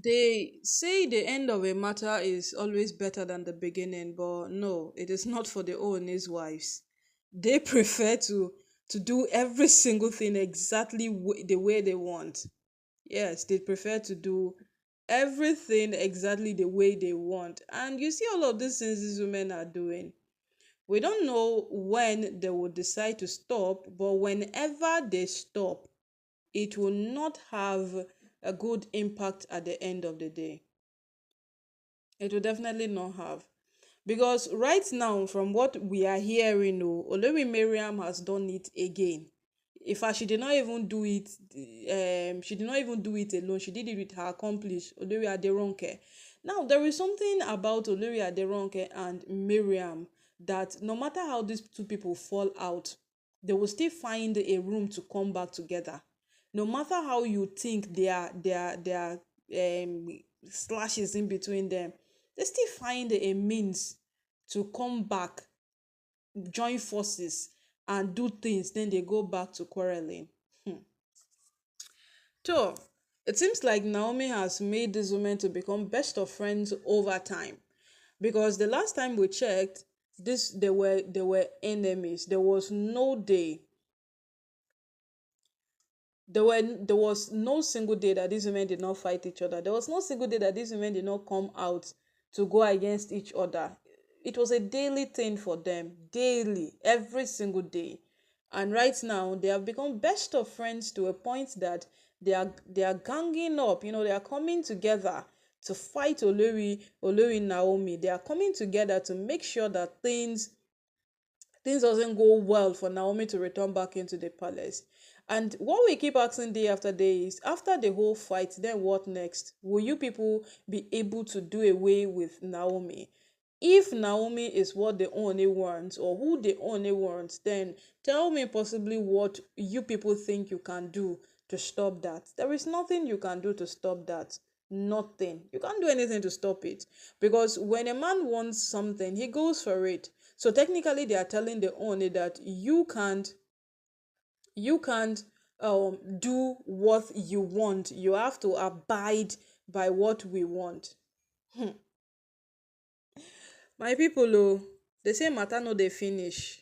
They say the end of a matter is always better than the beginning, but no, it is not for the Ooni's wives. They prefer to do every single thing exactly the way they want. Yes, they prefer to do everything exactly the way they want. And you see all of these things these women are doing. We don't know when they will decide to stop, but whenever they stop, it will not have a good impact at the end of the day. It will definitely not have. Because right now, from what we are hearing, oh, Olori Mariam has done it again. In fact, she did not even do it. She did not even do it alone. She did it with her accomplice, Olori Aderonke. Now, there is something about Olori Aderonke and Miriam that no matter how these two people fall out, they will still find a room to come back together. No matter how you think there are slashes in between them, they still find a means to come back, join forces, and do things. Then they go back to quarreling. So it seems like Naomi has made these women to become best of friends over time. Because the last time we checked, this they were enemies. There was no day, there was no single day that these women did not fight each other. There was no single day that these women did not come out to go against each other. It was a daily thing for them, daily, every single day. And right now they have become best of friends to a point that they are ganging up, they are coming together to fight Olori Naomi. They are coming together to make sure that things doesn't go well for Naomi to return back into the palace. And what we keep asking day after day is, after the whole fight, then what next? Will you people be able to do away with Naomi? If Naomi is what the Ooni wants, or who the Ooni wants, then tell me possibly what you people think you can do to stop that. There is nothing you can do to stop that. Nothing. You can't do anything to stop it. Because when a man wants something, he goes for it. So technically they are telling the Ooni that you can't do what you want. You have to abide by what we want. My people, oh, they say matter no dey finish.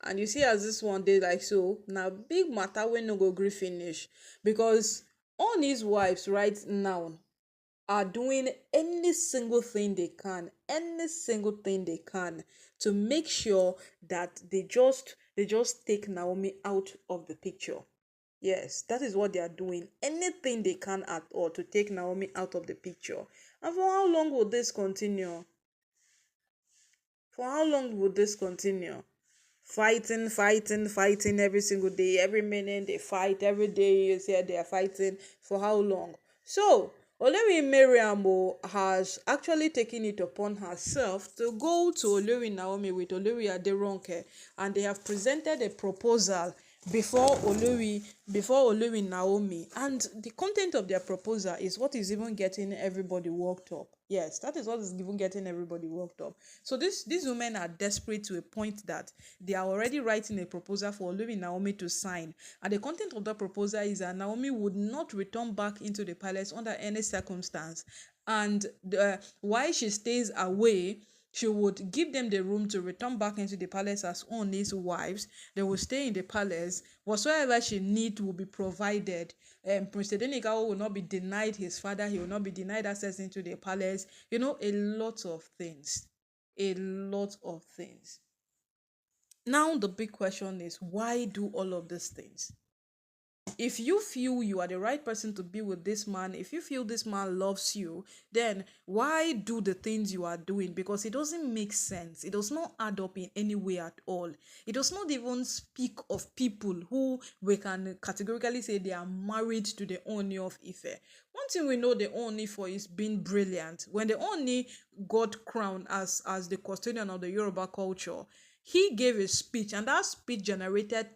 And you see as this one dey like so, na big matter wey no go gree finish. Because all these wives right now are doing any single thing they can to make sure that they just take Naomi out of the picture. Yes, that is what they are doing. Anything they can at all to take Naomi out of the picture. And for how long will this continue? For how long will this continue? Fighting, fighting, fighting every single day, every minute they fight, every day you see they are fighting. For how long? So Olori Mariam has actually taken it upon herself to go to Olori Naomi with Olori Aderonke, and they have presented a proposal before Olori Naomi, and the content of their proposal is what is even getting everybody worked up. Yes, that is what is even getting everybody worked up. So these women are desperate to a point that they are already writing a proposal for Olori Naomi to sign, and the content of that proposal is that Naomi would not return back into the palace under any circumstance, and while she stays away, she would give them the room to return back into the palace as Ooni's wives. They will stay in the palace. Whatsoever she need will be provided. Prince Tedenikawa will not be denied his father. He will not be denied access into the palace. A lot of things. A lot of things. Now the big question is, why do all of these things? If you feel you are the right person to be with this man, if you feel this man loves you, then why do the things you are doing? Because it doesn't make sense. It does not add up in any way at all. It does not even speak of people who we can categorically say they are married to the Ooni of Ife. One thing we know the Ooni for is being brilliant. When the Ooni got crowned as the custodian of the Yoruba culture, he gave a speech, and that speech generated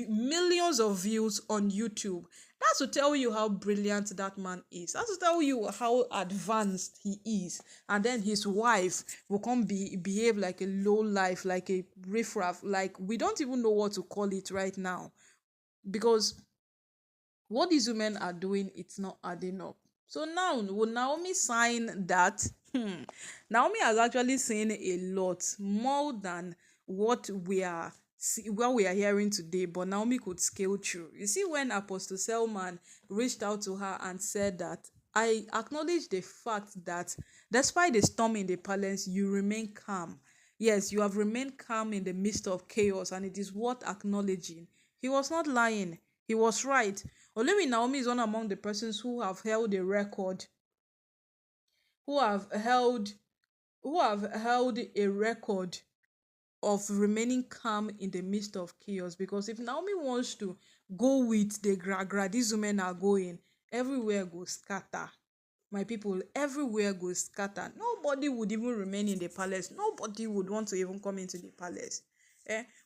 millions of views on YouTube. That's to tell you how brilliant that man is. That's to tell you how advanced he is. And then his wife will come behave like a low life, like a riffraff, like we don't even know what to call it right now. Because what these women are doing, it's not adding up. So now, will Naomi sign that? Naomi has actually seen a lot more than what we are hearing today. But Naomi could scale through. You see, when Apostle Selman reached out to her and said that, I acknowledge the fact that despite the storm in the palace, you remain calm. Yes, you have remained calm in the midst of chaos, and it is worth acknowledging. He was not lying. He was right. Olori Naomi is one among the persons who have held a record, who have held who have held a record of remaining calm in the midst of chaos. Because if Naomi wants to go with the gra these women are going, everywhere go scatter. My people, everywhere go scatter. Nobody would even remain in the palace. Nobody would want to even come into the palace.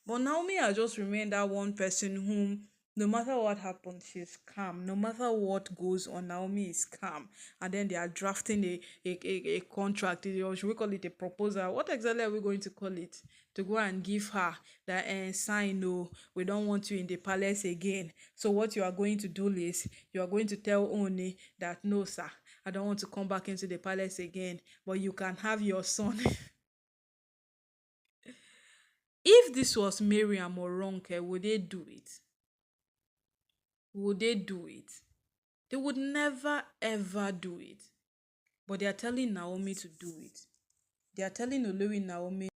But Naomi has just remained that one person whom, no matter what happens, she's calm. No matter what goes on, Naomi is calm. And then they are drafting a contract, or should we call it a proposal? What exactly are we going to call it? To go and give her that sign, no, we don't want you in the palace again. So what you are going to do is, you are going to tell Ooni that, no, sir, I don't want to come back into the palace again, but you can have your son. If this was Miriam or Ronke, would they do it? Would they do it? They would never ever do it. But they are telling Naomi to do it. They are telling Olori Naomi